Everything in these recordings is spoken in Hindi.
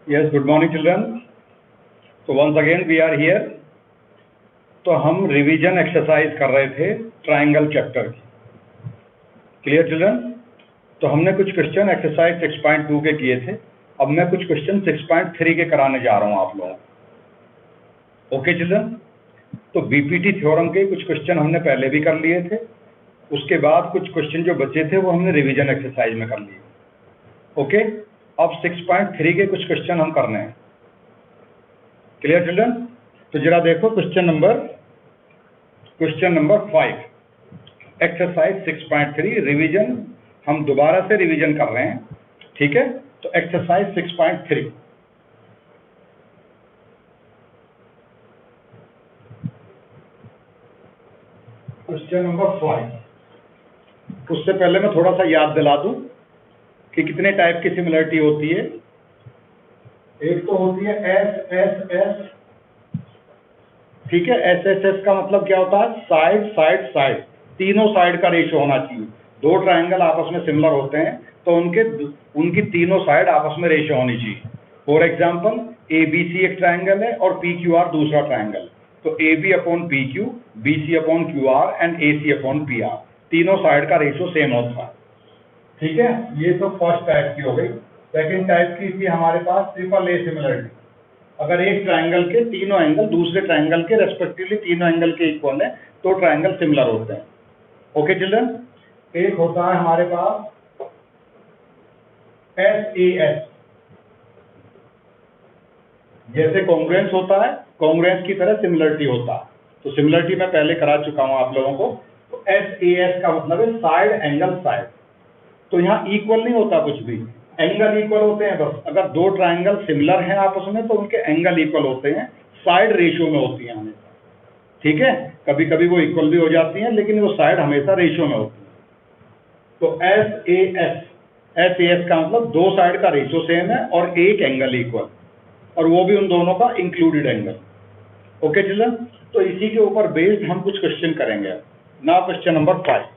Yes, good morning children. So once again we are here. तो हम रिवीजन एक्सरसाइज कर रहे थे ट्राइंगल चैप्टर की. Clear children? तो हमने कुछ क्वेश्चन एक्सरसाइज 6.2 के किए थे. अब मैं कुछ क्वेश्चन 6.3 के कराने जा रहा हूं आप लोगों को. Okay children? तो बीपीटी थ्योरम के कुछ क्वेश्चन हमने पहले भी कर लिए थे. उसके बाद कुछ क्वेश्चन जो बचे थे वो हमने रिवीजन एक्सरसाइज में कर लिए. ओके, अब 6.3 के कुछ क्वेश्चन हम करने हैं. Clear children? तो जरा देखो क्वेश्चन नंबर 5 एक्सरसाइज 6.3 रिवीजन. हम दोबारा से रिवीजन कर रहे हैं. ठीक है, तो एक्सरसाइज 6.3. Question number 5. उससे पहले मैं थोड़ा सा याद दिला दूं कि कितने टाइप की सिमिलरिटी होती है. एक तो होती है एस एस एस. ठीक है, एस एस एस का मतलब क्या होता है? साइड साइड साइड, तीनों साइड का रेशियो होना चाहिए. दो ट्राइंगल आपस में सिमिलर होते हैं तो उनकी तीनों साइड आपस में रेशियो होनी चाहिए. For example A B C एक ट्राइंगल है और पी क्यू आर दूसरा ट्राइंगल. तो A B upon P Q, B C upon Q R and A C upon P R, तीनों साइड का रेशियो सेम होता है. ठीक है, ये तो फर्स्ट टाइप की हो गई. सेकेंड टाइप की थी हमारे पास ट्रिपल ए सिमिलरिटी. अगर एक ट्राइंगल के तीनों एंगल दूसरे ट्राइंगल के रेस्पेक्टिवली तीनों एंगल के इक्वल है तो ट्राइंगल सिमिलर होते हैं. Okay children? एक होता है हमारे पास एस ए एस. जैसे कॉन्ग्रुएंस होता है, कॉन्ग्रुएंस की तरह सिमिलरिटी होता है. तो सिमिलरिटी मैं पहले करा चुका हूं आप लोगों को. तो एस ए एस का मतलब है साइड एंगल साइड. तो यहाँ इक्वल नहीं होता कुछ भी, एंगल इक्वल होते हैं बस. अगर दो ट्राइंगल सिमिलर हैं आपस में तो उनके एंगल इक्वल होते हैं, साइड रेशियो में होती हैं हमेशा. ठीक है, कभी कभी वो इक्वल भी हो जाती हैं लेकिन वो साइड हमेशा रेशियो में होती है. तो एस ए एस का मतलब दो साइड का रेशियो सेम है और एक एंगल इक्वल, और वो भी उन दोनों का इंक्लूडेड एंगल. Okay children? तो इसी के ऊपर बेस्ड हम कुछ क्वेश्चन करेंगे. Now question number 5.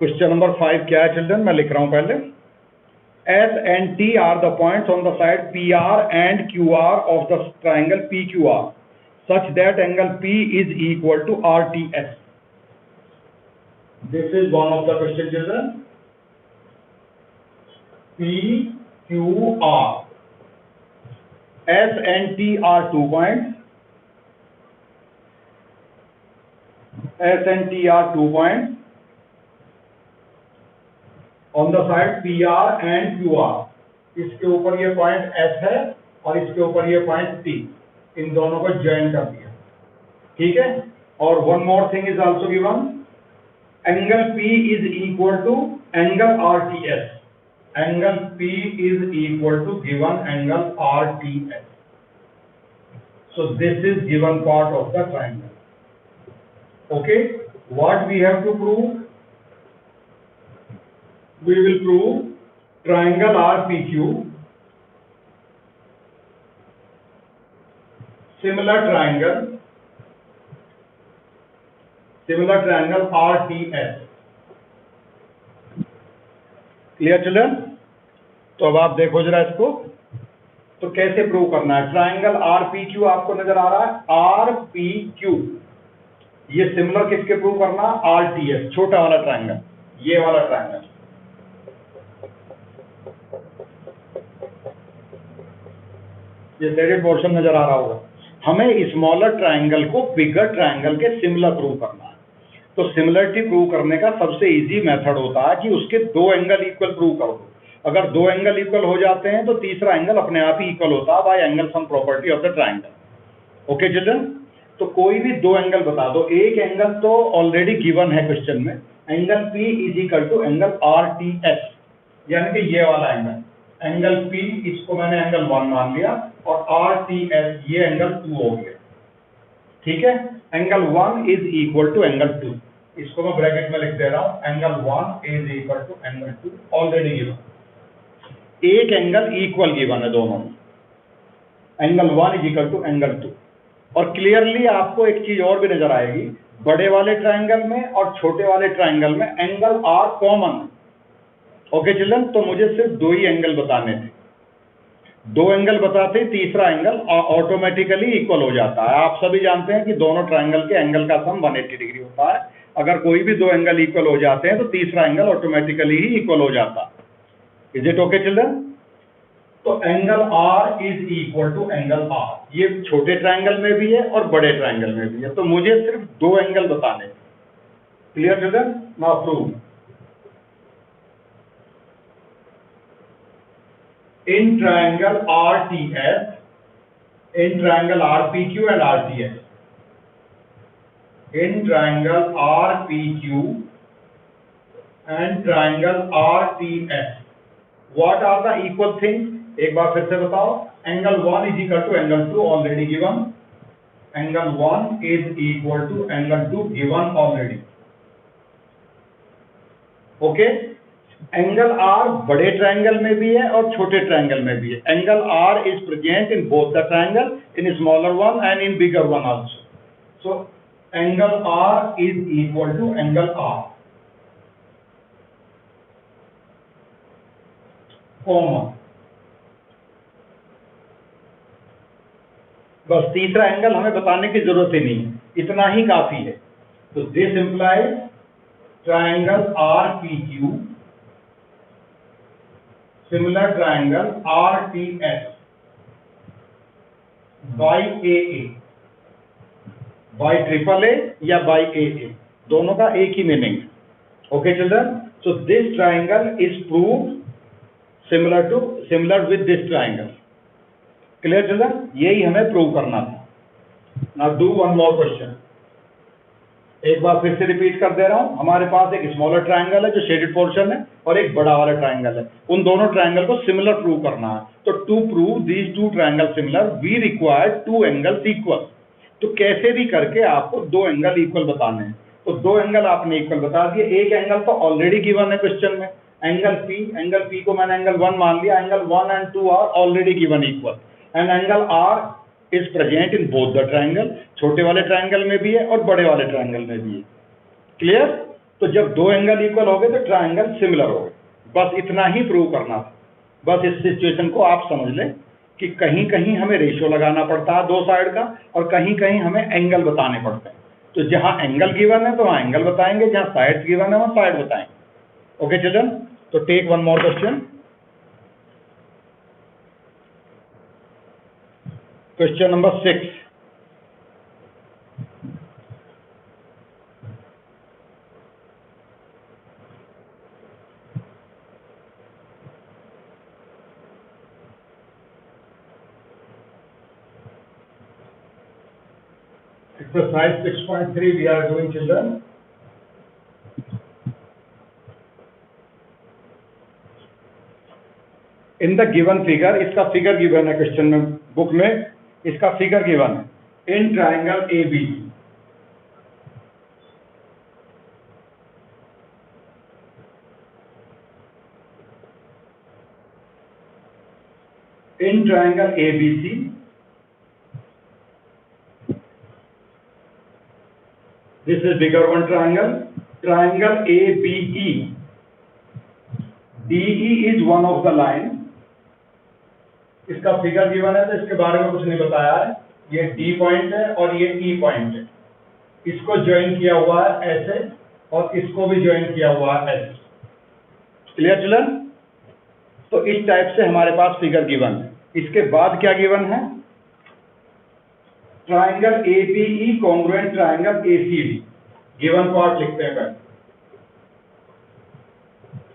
Question number 5 क्या है चिल्ड्रन? मैं लिख रहा हूं पहले. S and T are the points on the side PR and QR of the triangle PQR such that angle P is equal to RTS. This is one of the question children. PQR. S and T are 2 points. S and T are 2 points on the side PR and QR. इसके ऊपर ये पॉइंट S है और इसके ऊपर ये पॉइंट T. इन दोनों को ज्वाइन कर दिया. ठीक है, और one more thing is also given. Angle P is equal to angle RTS. Angle P is equal to given angle RTS. So this is given part of the triangle. Okay, what we have to prove? We will prove triangle RPQ, similar triangle RTS. Clear children? तो अब आप देखो जरा इसको. तो कैसे प्रूव करना है? ट्राइंगल RPQ आपको नजर आ रहा है. RPQ ये सिमिलर किसके प्रूव करना? RTS, छोटा वाला ट्राइंगल, ये वाला ट्राइंगल. ये शेडेड पोर्शन नजर आ रहा होगा. हमें स्मॉलर ट्राइंगल को बिगर ट्राइंगल के सिमिलर प्रूव करना है. तो सिमिलरिटी प्रूव करने का सबसे इजी मेथड होता है कि उसके दो एंगल इक्वल प्रूव कर दो. अगर दो एंगल इक्वल हो जाते हैं तो तीसरा एंगल अपने आप ही इक्वल होता है bye angle sum property of the triangle. Okay children? तो कोई भी दो एंगल बता दो. एक एंगल तो ऑलरेडी गिवन है क्वेश्चन में. Angle P is equal to angle RTS, यानी कि ये वाला एंगल. एंगल P इसको मैंने एंगल 1 मान लिया और RTS ये एंगल 2 हो गया. ठीक है, angle 1 is equal to angle 2. इसको मैं ब्रैकेट में लिख दे रहा हूं. Angle 1 is equal to angle 2 ऑलरेडी गिवन. एक एंगल इक्वल गिवन है दोनों में. Angle 1 is equal to angle 2. और क्लियरली आपको एक चीज और भी नजर आएगी. बड़े वाले ट्राइंगल में और छोटे वाले ट्राइंगल में angle R common. Okay children, तो मुझे सिर्फ दो ही एंगल बताने थे, दो एंगल बताते ही तीसरा एंगल ऑटोमेटिकली इक्वल हो जाता है। आप सभी जानते हैं कि दोनों ट्रायंगल के एंगल का सम 180 डिग्री होता है। अगर कोई भी दो एंगल इक्वल हो जाते हैं तो तीसरा एंगल ऑटोमेटिकली ही इक्वल हो जाता है। Is it okay children? तो angle R is equal to angle R, ये छोटे ट्रायंगल में भी है और बड़े ट्रायंगल में भी है। तो मुझे सिर्फ दो एंगल बताने। Clear children? Now prove. In triangle RTS, in triangle RPQ and RTS, in triangle RPQ and triangle RTS, what are the equal things? एक बार फिर से बताओ। Angle 1 is equal to angle 2 already given. Angle 1 is equal to angle 2 given already. Okay? Angle R बड़े ट्रायंगल में भी है और छोटे ट्रायंगल में भी है। Angle R is present in both the triangle, in smaller one and in bigger one also. So angle R is equal to angle R, common. बस तीसरा एंगल हमें बताने की जरूरत ही नहीं है, इतना ही काफी है। तो this implies triangle R P Q similar triangle RTS by AA, by triple A या by AA, दोनों का एक ही मीनिंग है। Okay children, so this triangle is proved similar with this triangle. Clear children? यही हमें प्रूव करना था। Now do one more question. एक बार फिर से रिपीट कर दे रहा हूं। हमारे पास एक स्मॉलर ट्रायंगल है जो शेडेड पोर्शन है और एक बड़ा वाला ट्रायंगल है। उन दोनों ट्रायंगल को सिमिलर प्रूव करना है। तो to prove these two triangle similar we require two angles equal. तो कैसे भी करके आपको दो एंगल इक्वल बताने हैं। तो दो एंगल आपने इक्वल बता दिए। एक एंगल तो ऑलरेडी गिवन है क्वेश्चन में, एंगल पी को मैंने एंगल 1 मान लिया। Angle 1 and 2 are already given equal and angle R is present in both the triangle, छोटे वाले ट्रायंगल में भी है और बड़े वाले ट्रायंगल में भी है। क्लियर? तो जब दो एंगल इक्वल हो गए तो ट्रायंगल सिमिलर हो गए। बस इतना ही प्रूव करना था। बस इस सिचुएशन को आप समझ लें कि कहीं कहीं हमें रेशियो लगाना पड़ता है दो साइड का और कहीं कहीं हमें एंगल बताने पड़ते हैं। तो जहां एंगल गिवन है तो वहां एंगल बताएंगे, जहां साइड गिवन है वहां साइड बताएंगे। ओके चिल्ड्रन, तो take one more question. Question number 6। Exercise 6.3 we are doing children. In the given figure, इसका फिगर गिवन है क्वेश्चन में, बुक में इसका फिगर गिवन है। In triangle ABC, in triangle ABC, this is bigger one triangle, triangle ABE, DE is one of the line। इसका फिगर गिवन है तो इसके बारे में कुछ नहीं बताया है। ये D पॉइंट है और ये E पॉइंट है। इसको ज्वाइन किया हुआ है ऐसे और इसको भी ज्वाइन किया हुआ है ऐसे। Clear children? तो इस टाइप से हमारे पास फिगर गिवन है। इसके बाद क्या गिवन है? Triangle ABE congruent triangle ACD। Given part लिखते हैं पहले।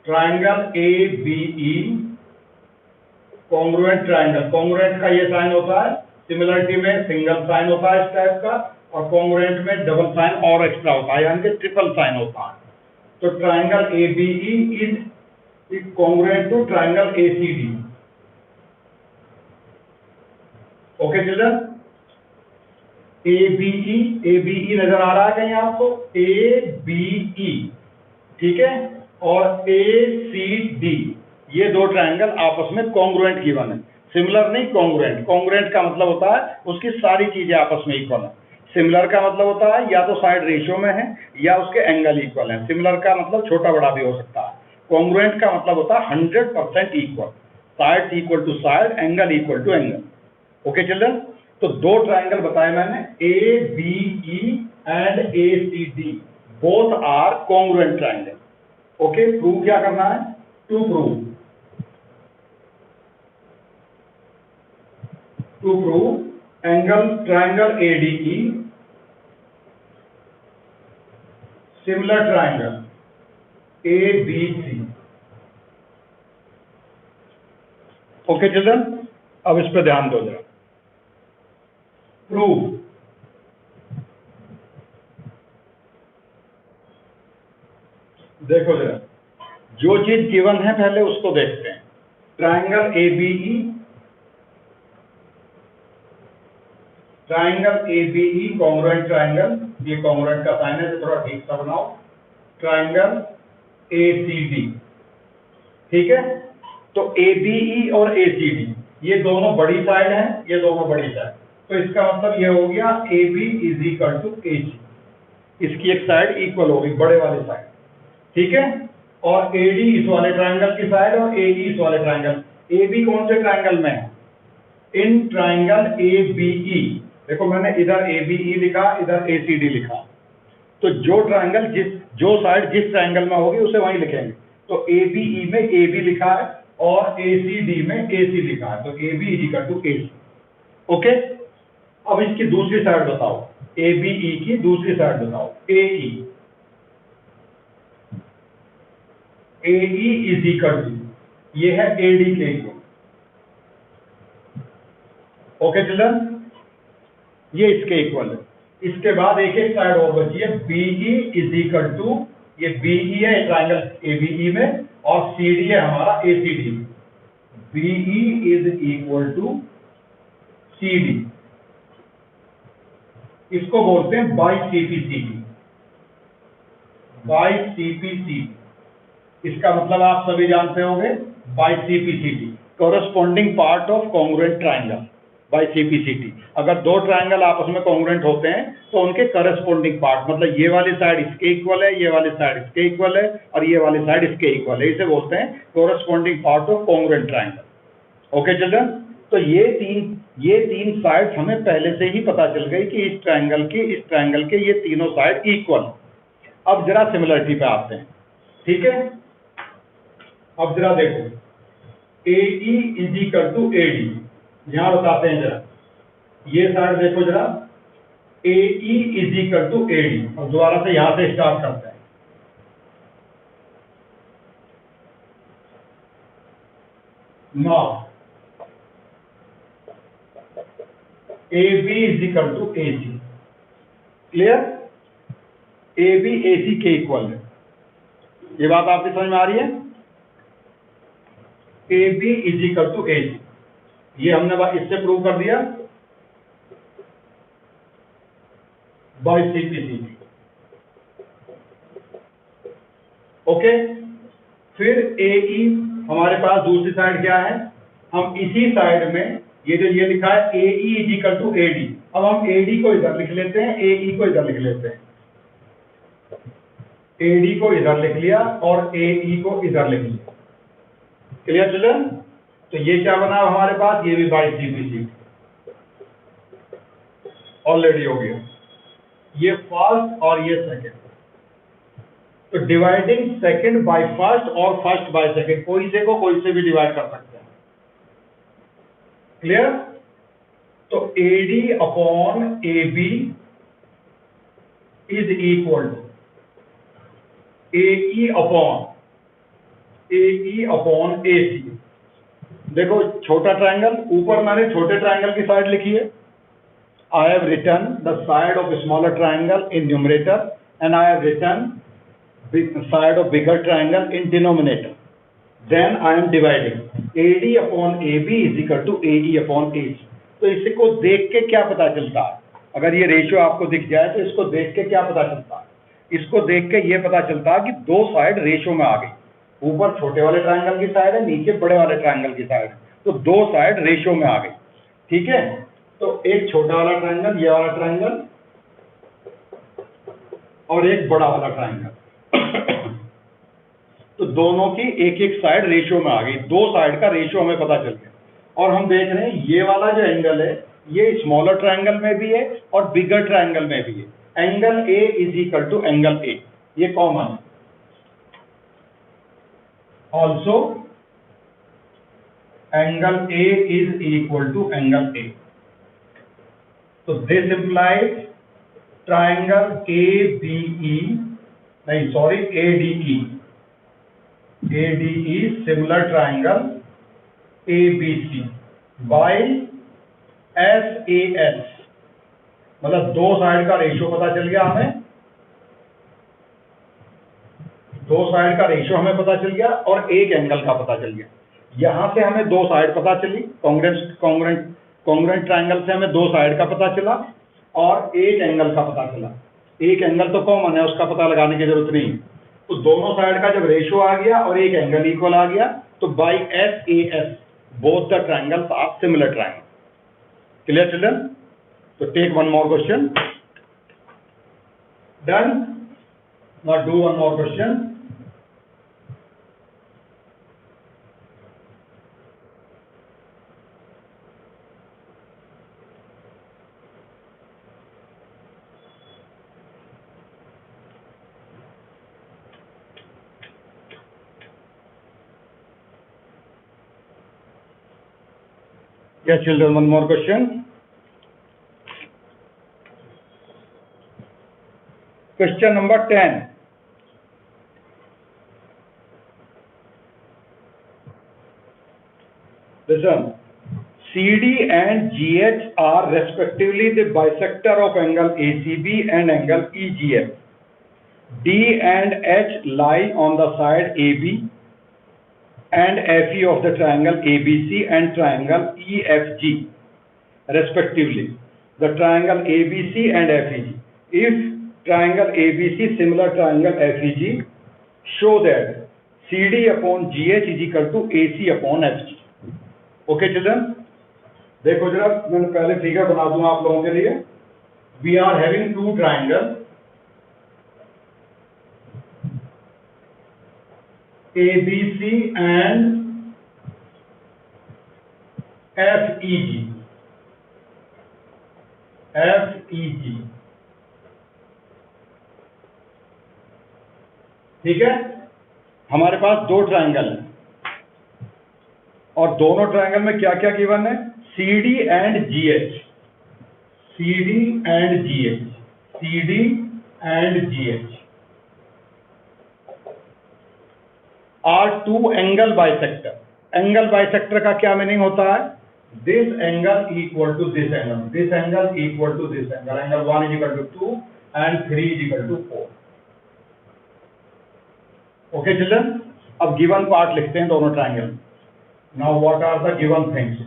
Triangle ABE congruent triangle, congruent का ये साइन होता है, सिमिलरिटी में सिंगल साइन होता है इस टाइप का, और कॉन्ग्रुएंट में डबल साइन और एक्स्ट्रा होता है, यानी कि ट्रिपल साइन होता है। तो triangle ABE is congruent to triangle ACD। Okay children? ABE नजर आ रहा है कहीं आपको? ABE, ठीक है, और ACD, ये दो ट्रायंगल आपस में कॉन्ग्रुएंट गिवन है। सिमिलर नहीं, कॉन्ग्रुएंट। कॉन्ग्रुएंट का मतलब होता है उसकी सारी चीजें आपस में इक्वल है। सिमिलर का मतलब होता है या तो साइड रेशियो में है या उसके एंगल इक्वल है। सिमिलर का मतलब छोटा बड़ा भी हो सकता है। कॉन्ग्रुएंट का मतलब होता है 100% equal, side equal to side, angle equal to angle. Okay children, तो दो ट्राइंगल बताए मैंने, A B E and A C D, both are congruent triangle. Okay, prove क्या करना है? To prove angle triangle ADE similar triangle ABC। Okay children, अब इस पे ध्यान दो जरा। प्रूव, देखो जरा, जो चीज गिवन है पहले उसको देखते हैं। ट्राइंगल ABE, कॉन्ग्रुएंट ट्राइंगल, ये कॉन्ग्रुएंट का साइन है तो थोड़ा ठीक सा बनाओ। ट्राइंगल ACD, ठीक है। तो ABE और ACD ये दोनों बड़ी साइड हैं, ये दोनों बड़ी साइड, तो इसका मतलब ये हो गया AB is equal to AC। इसकी एक साइड इक्वल होगी, बड़े वाली साइड, ठीक है। और AD इस वाले ट्राइंगल की साइड और AE इस वाले ट्राइंगल। AB कौन से ट्राइंगल में है? In triangle ABE। देखो मैंने इधर ABE लिखा, इधर ACD लिखा, तो जो ट्राइंगल जो साइड जिस ट्राइंगल में होगी उसे वहीं लिखेंगे। तो ABE में AB लिखा है और ACD में AC लिखा है, तो AB is equal to AC। Okay, अब इसकी दूसरी साइड बताओ, ABE की दूसरी साइड बताओ, AE इज इक्वल टू, ये है AD के इक्वल। ओके चिल्ड्रन, ये इसके इक्वल है। इसके बाद एक एक साइड और बची है, BE इज इक्वल टू, ये BE है ट्राइंगल ABE में, और CD है हमारा ACD में। BE is equal to CD, इसको बोलते हैं बाई CPCD। इसका मतलब आप सभी जानते होंगे, by CPCD, corresponding part of congruent triangle, by CPCD। अगर दो ट्राइंगल आपस में कॉन्ग्रुएंट होते हैं तो उनके कॉरेस्पॉन्डिंग पार्ट, मतलब ये वाली साइड इसके इक्वल है, ये वाली साइड इसके इक्वल है, और ये वाली साइड इसके इक्वल है, इसे बोलते हैं corresponding part of congruent triangle. Okay children, तो ये तीन साइड्स हमें पहले से ही पता चल गई कि इस ट्राइंगल के ये तीनों साइड इक्वल। अब जरा सिमिलरिटी पे आते हैं, ठीक है। अब जरा देखो, AE is equal to AD, यहां बताते हैं जरा, ये साइड देखो जरा, AE is equal to AD। और दोबारा से यहां से स्टार्ट करते हैं। Now AB is equal to AC, clear? AB AC के इक्वल है, ये बात आपकी समझ में आ रही है? AB is equal to AC, ये हमने इससे प्रूव कर दिया बाई CPCD। ओके, फिर AE हमारे पास दूसरी साइड क्या है? हम इसी साइड में ये जो ये लिखा है AE is equal to AD, अब हम AD को इधर लिख लेते हैं, AE को इधर लिख लेते हैं। AD को इधर लिख लिया और AE को इधर लिख लिया, क्लियर चिल्ड्रन? तो ये क्या बना हमारे पास? ये भी बाई CPCD ऑलरेडी हो गया, ये फर्स्ट और ये सेकंड। तो डिवाइडिंग सेकंड बाय फर्स्ट और फर्स्ट बाय सेकंड, कोई से को कोई से भी डिवाइड कर सकते हैं, क्लियर? तो AD upon AB is equal to AE upon AC। देखो छोटा ट्राइंगल, ऊपर मैंने छोटे ट्राइंगल की साइड लिखी है, I have written the side of a smaller triangle in numerator and I have written side of bigger triangle in denominator. Then I am dividing AD upon AB is equal to AE upon AC. तो इसको देख के क्या पता चलता है? अगर ये रेशियो आपको दिख जाए तो इसको देख के क्या पता चलता है? इसको देख के ये पता चलता है कि दो साइड रेशियो में आ गई, ऊपर छोटे वाले ट्राइंगल की साइड है, नीचे बड़े वाले ट्राइंगल की साइड है, तो दो साइड रेशियो में आ गई, ठीक है। तो एक छोटा वाला ट्राइंगल, ये वाला ट्राइंगल, और एक बड़ा वाला ट्राइंगल। तो दोनों की एक एक साइड रेशियो में आ गई, दो साइड का रेशियो हमें पता चल गया। और हम देख रहे हैं ये वाला जो एंगल है ये स्मॉलर ट्रायंगल में भी है और बिगर ट्रायंगल में भी है। Angle A is equal to angle A, ये कॉमन है। Also angle A is equal to angle A, तो this implies triangle A B E, नहीं sorry ADE, ADE similar triangle ABC by SAS, मतलब दो साइड का रेशियो पता चल गया हमें, दो साइड का रेशियो हमें पता चल गया और एक एंगल का पता चल गया। यहां से हमें दो साइड पता चली, कॉन्ग्रुएंट ट्रायंगल से हमें दो साइड का पता चला और एक एंगल का पता चला। एक एंगल तो कॉमन है, उसका पता लगाने की जरूरत नहीं। तो दोनों साइड का जब रेशियो आ गया और एक एंगल इक्वल आ गया, तो by SAS both the triangles are similar triangle. Clear children? तो take one more question. Done? Now do one more question. Yes, children, one more question. Question number 10. Listen, CD and GH are respectively the bisector of angle ACB and angle EGF. D and H lie on the side AB and FE of the triangle ABC and triangle EFG respectively. The triangle ABC and FEG. If triangle ABC similar triangle FEG, show that CD upon GH is equal to AC upon FG. Okay children? देखो जरा मैंने पहले फिगर बना दूं आप लोगों के लिए। We are having two triangles ABC and FEG। FEG, ठीक है? हमारे पास दो ट्रायंगल है और दोनों ट्रायंगल में क्या क्या गिवन है? CD and GH, CD and GH, CD and GH are two angle bisector। Angle bisector का क्या मीनिंग होता है? This angle equal to this angle, this angle equal to this angle, angle 1 is equal to 2 and 3 is equal to 4। Okay children? अब गिवन पार्ट लिखते हैं दोनों triangle. Now what are the given things?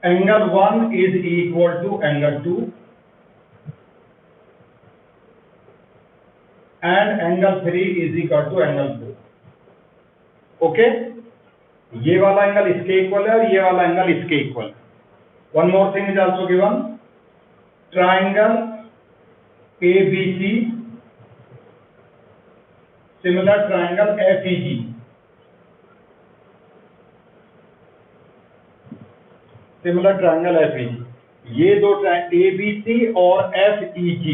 Angle 1 is equal to angle 2 and angle 3 is equal to angle 4। Okay? ये वाला एंगल इसके इक्वल है और ये वाला एंगल इसके इक्वल है। One more thing is also given, triangle ABC similar triangle FEG, similar triangle FEG, ये दो ABC और FEG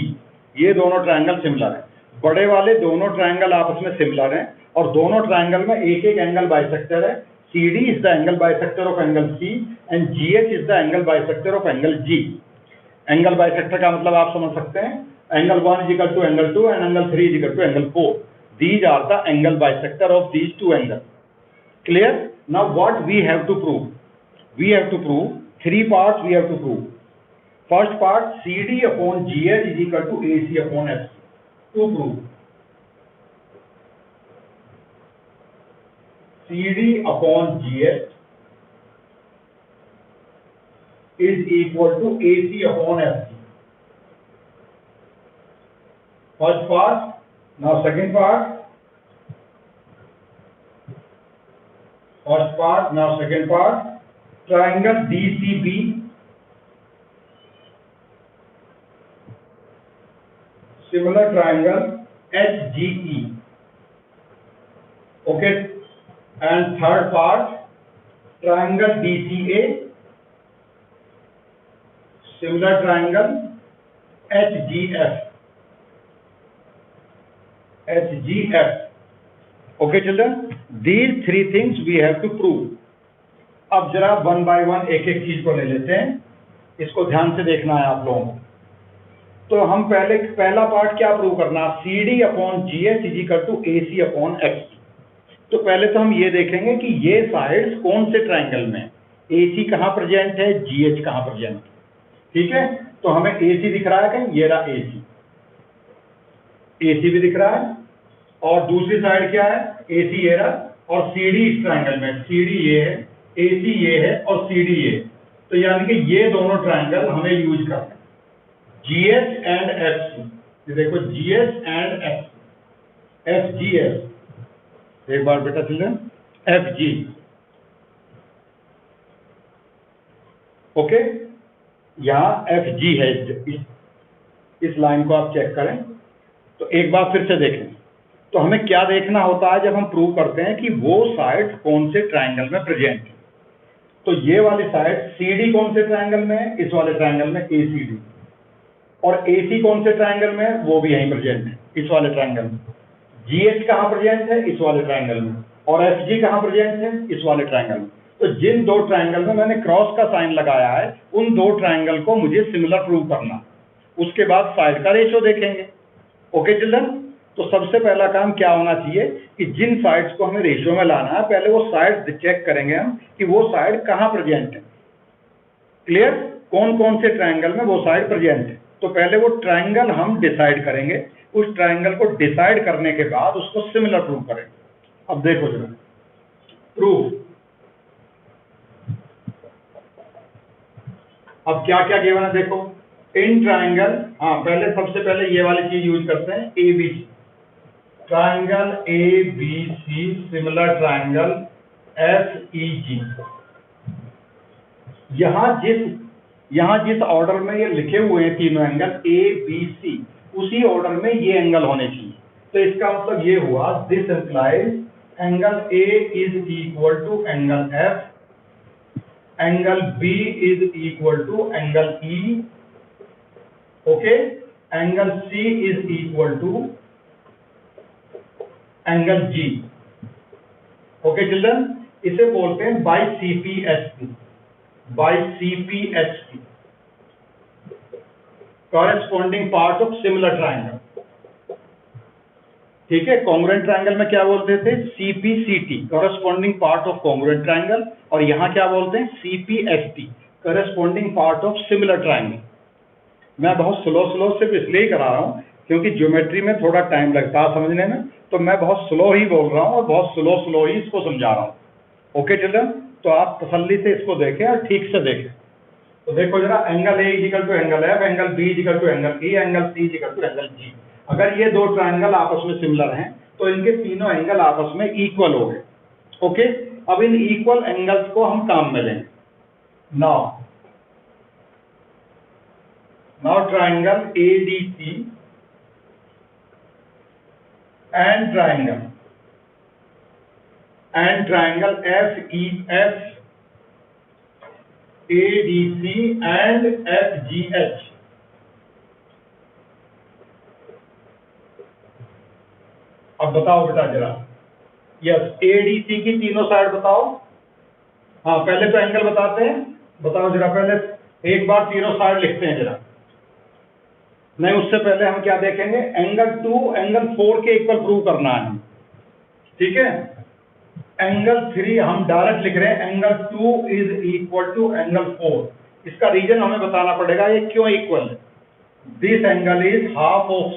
ये दोनों ट्रायंगल सिमिलर हैं। बड़े वाले दोनों ट्रायंगल आपस में सिमिलर हैं और दोनों ट्रायंगल में एक एक एंगल बाइसेक्टर है। CD is the angle bisector of angle C and GH is the angle bisector of angle G। Angle bisector का मतलब आप समझ सकते हैं, angle 1 is equal to angle 2 and angle 3 is equal to angle 4। These are the angle bisector of these two angles। Clear? Now what we have to prove? We have to prove three parts we have to prove। First part, CD upon GH is equal to AC upon FC। To prove CD upon GH is equal to AC upon FC। First part। Now second part। First part, now second part। Triangle DCB similar triangle HGE. Okay, and third part triangle DCA, similar triangle HGF. Okay children, these three things we have to prove. अब जरा वन बाय वन एक एक चीज को ले लेते हैं, इसको ध्यान से देखना है आप लोगों को। तो हम पहला पार्ट क्या प्रूव करना, CD upon GH is equal to AC upon XT। तो पहले तो हम ये देखेंगे कि ये साइड्स कौन से ट्रायंगल में, AC कहाँ प्रेजेंट है, GH कहाँ प्रेजेंट है। ठीक है, तो हमें AC दिख रहा है कहीं, ये रहा AC भी दिख रहा है, और दूसरी साइड क्या है, AC ये रहा, और CD इस ट्रायंगल में, CD ये है, AC ये है, और CD ये है। तो यानी कि ये दोनों ट्रायंगल हमें यूज करना है, GH एंड FC। ये देखो GH एंड FC, FGF। एक बार बेटा चिल्ड्रन, FG। ओके, यहाँ FG है, इस लाइन को आप चेक करें। तो एक बार फिर से देखें, तो हमें क्या देखना होता है जब हम प्रूव करते हैं कि वो साइड कौन से ट्रायंगल में प्रेजेंट है। तो ये वाली साइड CD कौन से ट्रायंगल में है, इस वाले ट्रायंगल में ACD, और AC कौन से ट्रायंगल में है, वो भी यहीं प्रेजेंट है, इस वाले ट्रायंगल में। GH कहाँ प्रेजेंट है, इस वाले ट्रायंगल में, और FG कहाँ प्रेजेंट है, इस वाले ट्रायंगल में। तो जिन दो ट्रायंगल में मैंने क्रॉस का साइन लगाया है, उन दो ट्रायंगल को मुझे सिमिलर प्रूव करना, उसके बाद साइड का रेशियो देखेंगे। ओके चिल्ड्रन, तो सबसे पहला काम क्या होना चाहिए कि जिन साइड्स को हमें रेशियो में लाना है, पहले वो साइड चेक करेंगे हम कि वो साइड कहाँ प्रेजेंट है। क्लियर, कौन कौन से ट्रायंगल में वो साइड प्रेजेंट है। तो पहले वो ट्रायंगल हम डिसाइड करेंगे, उस ट्रायंगल को डिसाइड करने के बाद उसको सिमिलर प्रूव करेंगे। अब देखो जरा प्रूफ, अब क्या क्या गिवन है देखो। इन ट्रायंगल, हाँ पहले सबसे पहले ये वाली चीज यूज करते हैं, ABC, triangle ABC similar triangle FEG। यहां जिस ऑर्डर में ये लिखे हुए हैं तीनों एंगल ABC, उसी ऑर्डर में ये एंगल होने चाहिए। तो इसका मतलब ये हुआ, this implies angle A is equal to angle F, angle B is equal to angle E, okay, angle C is equal to angle G। Okay children, इसे बोलते हैं by CPHT, by CPHT, corresponding part of similar triangle. ठीक है, कॉन्ग्रुएंट ट्रायंगल में क्या बोलते थे, CPCT, corresponding part of congruent triangle, और यहां क्या बोलते हैं, CPHT, corresponding part of similar triangle. मैं बहुत स्लो सिर्फ इसलिए ही करा रहा हूं क्योंकि ज्योमेट्री में थोड़ा टाइम लगता है समझने में, तो मैं बहुत स्लो ही बोल रहा हूं और बहुत स्लो ही इसको समझा रहा हूं। ओके चिल्ड्रन, तो आप तसल्ली से इसको देखें और ठीक से देखें। तो देखो जरा, angle A is equal to angle F, angle B is equal to angle E, angle C is equal to angle G। अगर ये दो ट्रायंगल आपस में सिमिलर हैं तो इनके तीनों एंगल आपस में इक्वल हो गए। ओके, अब इन इक्वल एंगल्स को हम काम में लेंगे। Now triangle ADC and triangle FEF, ADC and FGH। अब बताओ बेटा जरा, यस, ADC की तीनों साइड बताओ। हाँ पहले तो एंगल बताते हैं, बताओ जरा, पहले एक बार तीनों साइड लिखते हैं जरा। नहीं, उससे पहले हम क्या देखेंगे, एंगल 2 एंगल 4 के इक्वल प्रूव करना है। ठीक है, एंगल 3 हम डायरेक्ट लिख रहे हैं, angle 2 is equal to angle 4। इसका रीजन हमें बताना पड़ेगा, ये क्यों इक्वल है। This angle is half of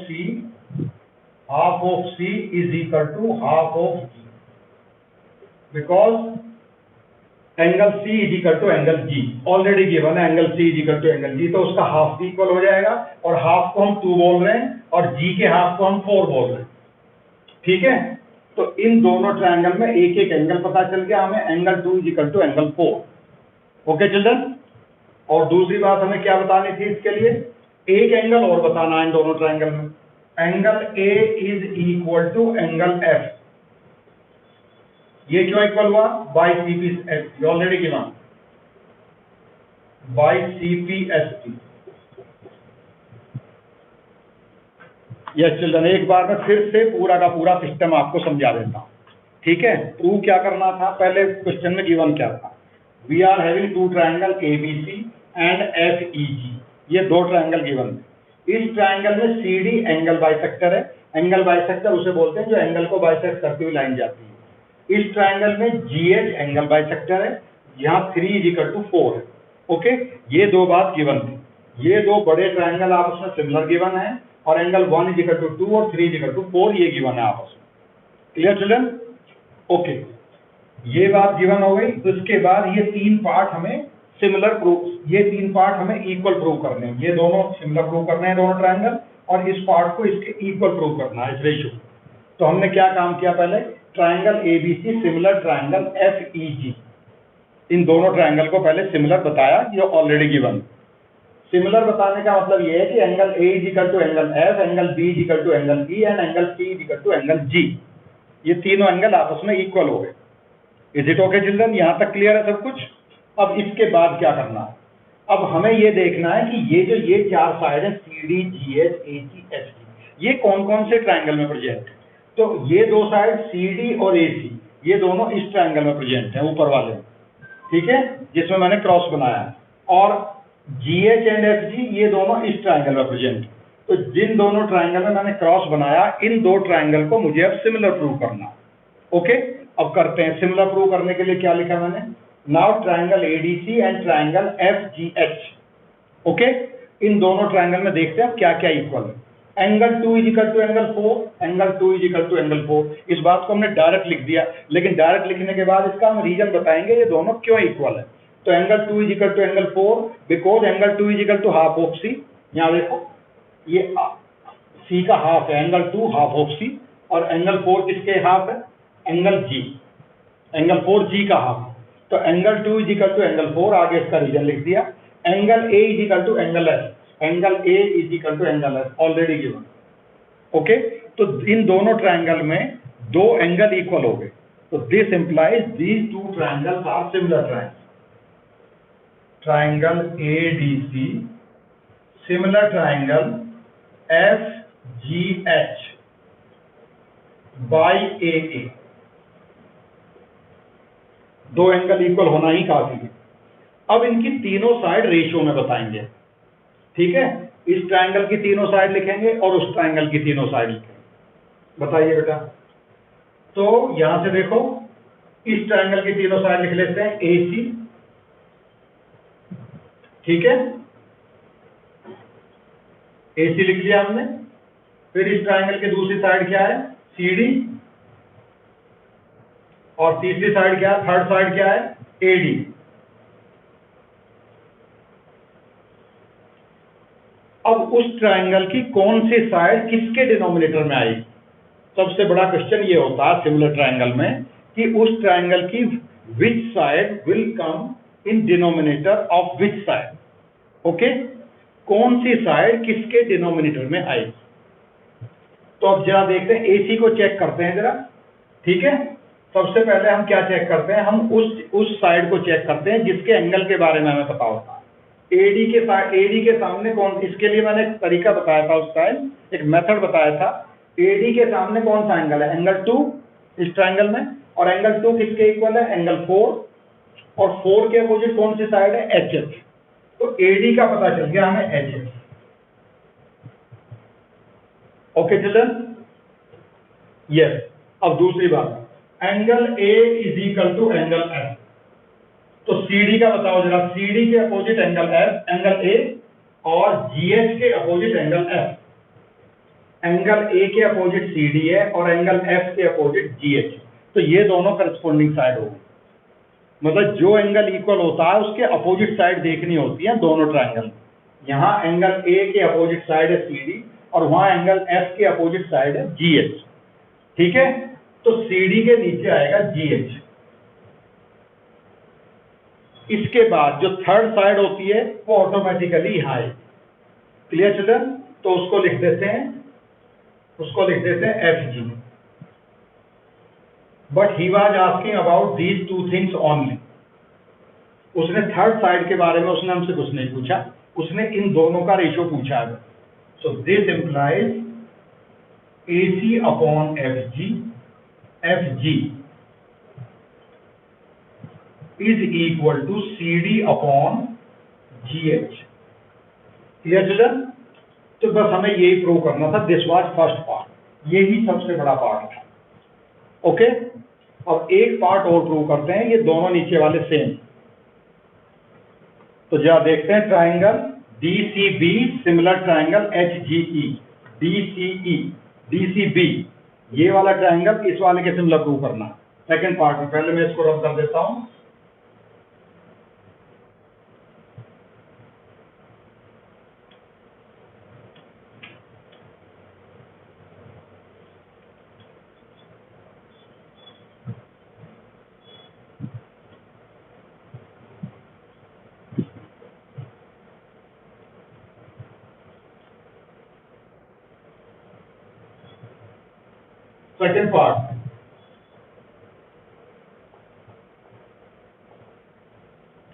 C is equal to half of G, because angle C is equal to angle G already given है, angle C is equal to angle G, तो उसका हाफ इक्वल हो जाएगा, और हाफ को हम 2 बोल रहे हैं और G के हाफ को हम 4 बोल रहे हैं। ठीक है, तो इन दोनों ट्रायंगल में एक एक एंगल पता चल गया हमें, angle 2 is equal to angle 4। Okay children, और दूसरी बात हमें क्या बतानी थी इसके लिए, एक एंगल और बताना है इन दोनों ट्रायंगल में। Angle A is equal to angle F. ये क्यों इक्वल हुआ? By C P S T, already given, by C P S T. Yes children, एक बार मैं फिर से पूरा का पूरा सिस्टम आपको समझा देता हूं, ठीक है। प्रूव क्या करना था, पहले क्वेश्चन में गिवन क्या था, we are having two triangle A B C and F E G, ये दो ट्राइंगल गिवन है। इस ट्राइंगल में सी डी एंगल बाइसेक्टर है, एंगल बाइसेक्टर उसे बोलते हैं जो एंगल को बाइसेक्ट करती हुई लाइन जाती है। इस ट्राइंगल में जी एच एंगल बाइसेक्टर है, यहाँ 3 इज इक्वल टू 4 है। ओके, ये दो बात गिवन थी। ये दो बड़े ट्राइंगल आपस में सिमिलर गिवन है, और एंगल 1 इज इक्वल टू 2 और 3 इज इक्वल टू 4 ये गिवन है आपस में। Clear children? ओके, ये बात गिवन हो गई। तो इसके बाद ये तीन पार्ट हमें सिमिलर प्रूफ, ये तीन पार्ट हमें इक्वल प्रूव करने हैं। ये दोनों सिमिलर प्रूव करने हैं दोनों ट्राइंगल, और इस पार्ट को इसके इक्वल प्रूव करना है, इस रेशियो। तो हमने क्या काम किया, पहले triangle ABC similar triangle F E G, इन दोनों ट्राइंगल को पहले सिमिलर बताया, ये ऑलरेडी गिवन। सिमिलर बताने का मतलब ये है कि angle A is equal to angle F, angle B is equal to angle E and angle C is equal to angle G, ये तीनों एंगल आपस में इक्वल हो गए। Is it okay children? यहां तक क्लियर है सब कुछ? अब इसके बाद क्या करना है, अब हमें ये देखना है कि ये चार साइड है C D G H A C H D, ये कौन कौन से ट्राइंगल में प्रेजेंट है। तो ये दो साइड सी डी और ए सी, ये दोनों इस ट्राइंगल में प्रेजेंट है, ऊपर वाले में, ठीक है, जिसमें मैंने क्रॉस बनाया है। और जी एच एंड एफ जी ये दोनों इस ट्राइंगल में प्रेजेंट है। तो जिन दोनों ट्राइंगल में मैंने क्रॉस बनाया, इन दो ट्राइंगल को मुझे अब सिमिलर प्रूव करना है। ओके, अब करते हैं। सिमिलर प्रूव करने के लिए क्या लिखा मैंने, now triangle ADC and triangle F G H. Okay, इन दोनों ट्राइंगल में देखते हैं क्या क्या इक्वल है। Angle 2 is equal to angle 4, angle 2 is equal to angle 4। इस बात को हमने डायरेक्ट लिख दिया, लेकिन डायरेक्ट लिखने के बाद इसका हम रीजन बताएंगे ये दोनों क्यों इक्वल है। तो angle 2 is equal to angle 4 because angle 2 is equal to half of C. यहाँ देखो, ये सी का हाफ है, एंगल 2 हाफ ऑफ सी, और एंगल 4 किसके हाफ है, एंगल जी, एंगल 4 जी का हाफ। तो angle 2 is equal to angle 4, आगे इसका रीजन लिख दिया। Angle A is equal to angle S, angle A is equal to angle S, already given. Okay, तो इन दोनों ट्राइंगल में दो एंगल इक्वल हो गए। तो this implies these two triangles are similar triangle. Triangle A D C similar triangle F G H by A A, दो एंगल इक्वल होना ही काफी है। अब इनकी तीनों साइड रेशियो में बताएंगे, ठीक है। इस ट्राइंगल की तीनों साइड लिखेंगे और उस ट्राइंगल की तीनों साइड लिखेंगे। बताइए बेटा। तो यहां से देखो, इस ट्राइंगल की तीनों साइड लिख लेते हैं ए सी, ठीक है, ए सी लिख लिया हमने। फिर इस ट्राइंगल की दूसरी साइड क्या है, सी डी, और तीसरी साइड क्या है, थर्ड साइड क्या है, ए डी। अब उस ट्राइंगल की कौन सी साइड किसके डिनोमिनेटर में आएगी। सबसे बड़ा क्वेश्चन ये होता है सिमिलर ट्राइंगल में कि उस ट्राइंगल की which side will come in denominator of which side. Okay, कौन सी साइड किसके डिनोमिनेटर में आएगी। तो अब जरा देखते हैं, एसी को चेक करते हैं जरा, ठीक है। सबसे पहले हम क्या चेक करते हैं, हम उस साइड को चेक करते हैं जिसके एंगल के बारे में हमें पता होता है। एडी के सामने कौन, इसके लिए मैंने एक तरीका बताया था उस टाइम, एक मेथड बताया था। एडी के सामने कौन सा एंगल है, एंगल 2 इस ट्राइंगल में, और एंगल 2 किसके इक्वल है, एंगल 4, और 4 के अपोजिट कौन सी साइड है, एच एच। तो एडी का पता चल गया हमें, H H. Okay children, yes. अब दूसरी बात, angle A is equal to angle F. तो सीडी का बताओ जरा, सीडी के opposite angle F, angle A, और जीएच के opposite angle F. Angle A के अपोजिट सीडी है और एंगल एफ के अपोजिट जीएच। तो ये दोनों करस्पॉन्डिंग साइड होगी, मतलब जो एंगल इक्वल होता है उसके अपोजिट साइड देखनी होती है दोनों ट्राइंगल। यहाँ एंगल ए के अपोजिट साइड है सीडी, और वहां एंगल एफ के अपोजिट साइड है जीएच, ठीक है। तो सीडी के नीचे आएगा जीएच। इसके बाद जो थर्ड साइड होती है वो ऑटोमेटिकली यहां आएगी। Clear children? तो उसको लिख देते हैं उसको लिख देते हैं F G. But he was asking about these two things only. उसने थर्ड साइड के बारे में उसने हमसे कुछ नहीं पूछा, उसने इन दोनों का रेशियो पूछा है। So this implies AC upon FG, FG is equal to CD upon GH। Clear children? तो बस हमें यही प्रूव करना था। दिस वाज फर्स्ट पार्ट, यही सबसे बड़ा पार्ट था। ओके, अब एक पार्ट और प्रूव करते हैं, ये दोनों नीचे वाले सेम। तो जरा देखते हैं, triangle DCB similar triangle HGE, DCE DCB ये वाला ट्राइंगल इस वाले के सिमिलर प्रूव करना। सेकंड पार्ट में पहले मैं इसको रब कर देता हूं। Second part,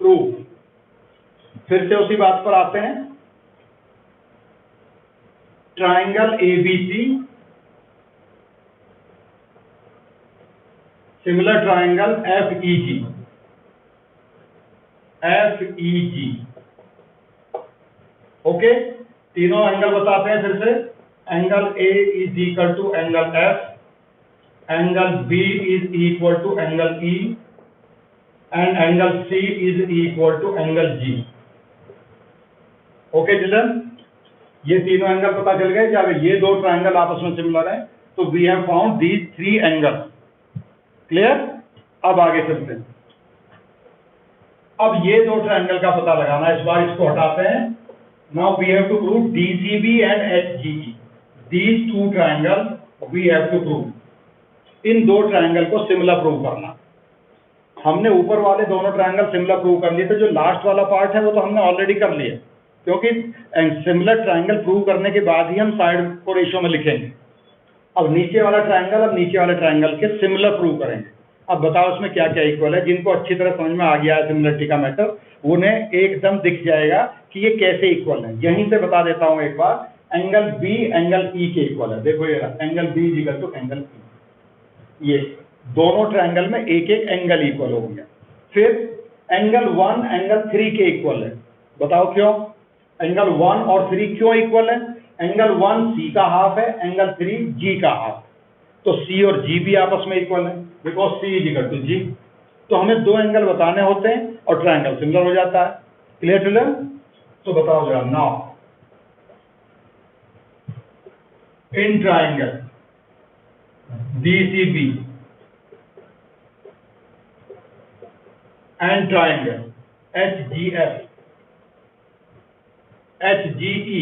proof. फिर से उसी बात पर आते हैं। Triangle ABC similar triangle FEG, FEG। Okay, तीनों एंगल बताते हैं फिर से। Angle A is equal to angle F, angle B is equal to angle E, and angle C is equal to angle G। Okay children, ये तीनों एंगल पता चल गए। जब ये दो ट्राइंगल आपस में सिमिलर हैं तो we have found these three angle. Clear? अब आगे चलते हैं। अब ये दो ट्राइंगल का पता लगाना है। इस बार इसको हटाते हैं। Now we have to prove DCB and HGE, these two triangle we have to prove. इन दो ट्राइंगल को सिमिलर प्रूव करना। हमने ऊपर वाले दोनों ट्राइंगल सिमिलर प्रूव कर लिए थे, जो लास्ट वाला पार्ट है वो तो हमने ऑलरेडी कर लिया, क्योंकि सिमिलर ट्राइंगल प्रूव करने के बाद ही हम साइड को रेशियो में लिखेंगे। अब नीचे वाला ट्राइंगल, अब नीचे वाले ट्राइंगल के सिमिलर प्रूव करेंगे। अब बताओ उसमें क्या क्या इक्वल है। जिनको अच्छी तरह समझ में आ गया है सिमिलरिटी का मैटर, उन्हें एकदम दिख जाएगा कि ये कैसे इक्वल है। यहीं से बता देता हूं एक बार। एंगल B एंगल E के इक्वल है। देखो ये angle B is equal to angle E। ये दोनों ट्राइंगल में एक एक एंगल इक्वल हो गया। फिर एंगल 1 एंगल 3 के इक्वल है। बताओ क्यों? एंगल 1 और 3 क्यों इक्वल है? एंगल 1 C का हाफ है, एंगल 3 G का हाफ। तो C और G भी आपस में इक्वल है, because C is equal to G। तो हमें दो एंगल बताने होते हैं और ट्राइंगल सिमिलर हो जाता है। Clear children? तो बताओ जरा, now in triangle DCB and triangle HGF, HGE,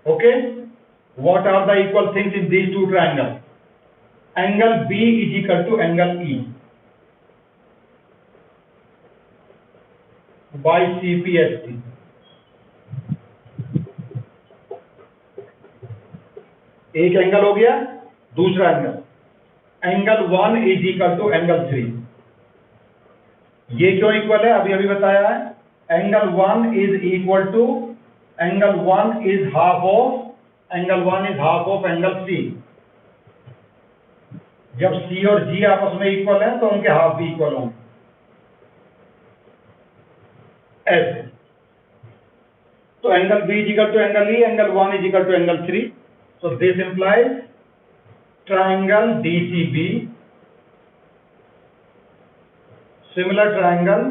okay, what are the equal things in these two triangles? Angle B is equal to angle E by CPST. एक एंगल हो गया। दूसरा angle 1 is equal to angle 3। ये क्यों इक्वल है? अभी अभी बताया है। Angle 1 is equal to angle 1 is half of angle 3। जब C और G आपस में इक्वल है तो उनके हाफ भी इक्वल होंगे। ऐसे तो angle B is equal to angle E, angle 1 is equal to angle 3। So this implies triangle DCB, similar triangle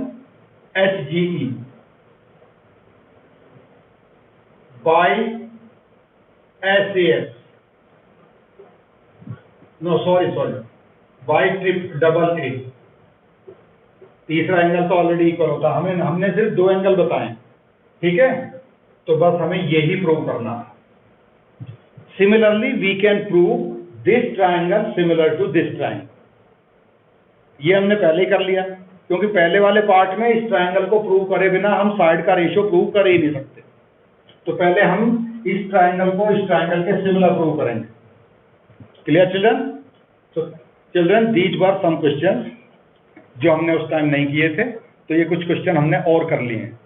HGE by SAS. No, sorry, by double A. तीसरा एंगल तो ऑलरेडी इक्वल होता है। हमने सिर्फ दो एंगल बताए, ठीक है? तो बस हमें यही प्रूव करना है। Similarly, we can prove this triangle similar to this triangle. ये हमने पहले ही कर लिया। क्योंकि पहले वाले पार्ट में इस ट्रायंगल को प्रूव करे बिना हम साइड का रेशियो प्रूव कर ही नहीं सकते। तो पहले हम इस ट्रायंगल को इस ट्रायंगल के सिमिलर प्रूव करेंगे। Clear children? तो children these were some question जो हमने उस टाइम नहीं किए थे, तो ये कुछ क्वेश्चन हमने और कर लिए हैं।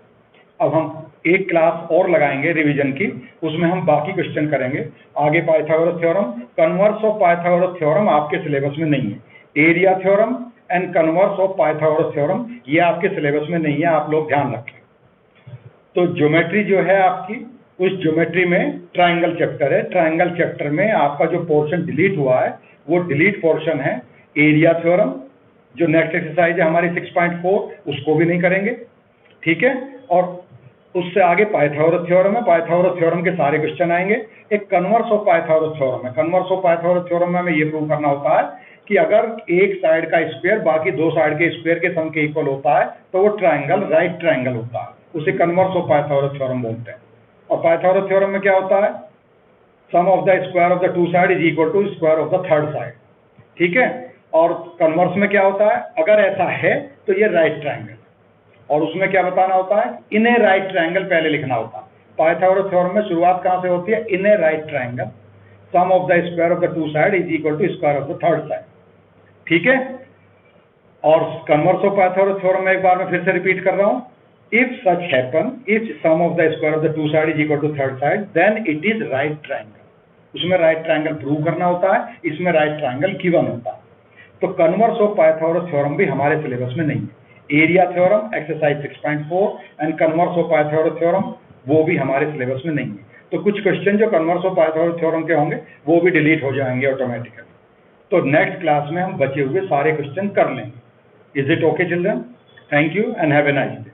अब हम एक क्लास और लगाएंगे रिवीजन की, उसमें हम बाकी क्वेश्चन करेंगे। आगे Pythagoras theorem, converse of Pythagoras theorem आपके सिलेबस में नहीं है। Area theorem and converse of Pythagoras theorem ये आपके सिलेबस में नहीं है, आप लोग ध्यान रखें। तो ज्योमेट्री जो है आपकी, उस ज्योमेट्री में ट्राइंगल चैप्टर है। ट्राइंगल चैप्टर में आपका जो पोर्शन डिलीट हुआ है वो डिलीट पोर्शन है एरिया थ्योरम। जो नेक्स्ट एक्सरसाइज है हमारी 6.4 उसको भी नहीं करेंगे, ठीक है। और उससे आगे पाइथागोरस थ्योरम है, पाइथागोरस थ्योरम के सारे क्वेश्चन आएंगे। एक कन्वर्स ऑफ पाइथागोरस थ्योरम है। कन्वर्स ऑफ पाइथागोरस थ्योरम में हमें ये प्रूव करना होता है कि अगर एक साइड का स्क्वायर बाकी दो साइड के स्क्वायर के सम के इक्वल होता है तो वो ट्राइंगल राइट ट्राइंगल होता है, उसे कन्वर्स ऑफ पाइथागोरस थ्योरम बोलते हैं। और पाइथागोरस थ्योरम में क्या होता है, sum of the square of the two side is equal to square of the third side, ठीक है। और कन्वर्स में क्या होता है, अगर ऐसा है तो ये राइट ट्राइंगल, और उसमें क्या बताना होता है, इन ए राइट ट्राइंगल पहले लिखना होता है। पाइथागोरस थ्योरम में शुरुआत कहां से होती है, in a right triangle, sum of the square of the two side is equal to square of the third side, ठीक है। और कन्वर्स ऑफ पाइथागोरस थ्योरम में एक बार मैं फिर से रिपीट कर रहा हूं, if such happen, if sum of the square of the two side is equal to third side, then it is right triangle. उसमें राइट ट्राइंगल प्रूव करना होता है, इसमें राइट ट्राइंगल गिवन होता है। तो कन्वर्स ऑफ पाइथागोरस थ्योरम भी हमारे सिलेबस में नहीं है। Area theorem exercise 6.4 and converse of Pythagoras theorem वो भी हमारे सिलेबस में नहीं है। तो कुछ क्वेश्चन जो कन्वर्स ऑफ पाइथागोरस थ्योरम के होंगे वो भी डिलीट हो जाएंगे ऑटोमेटिकली। तो नेक्स्ट क्लास में हम बचे हुए सारे क्वेश्चन कर लेंगे। Is it okay children? Thank you and have a nice day.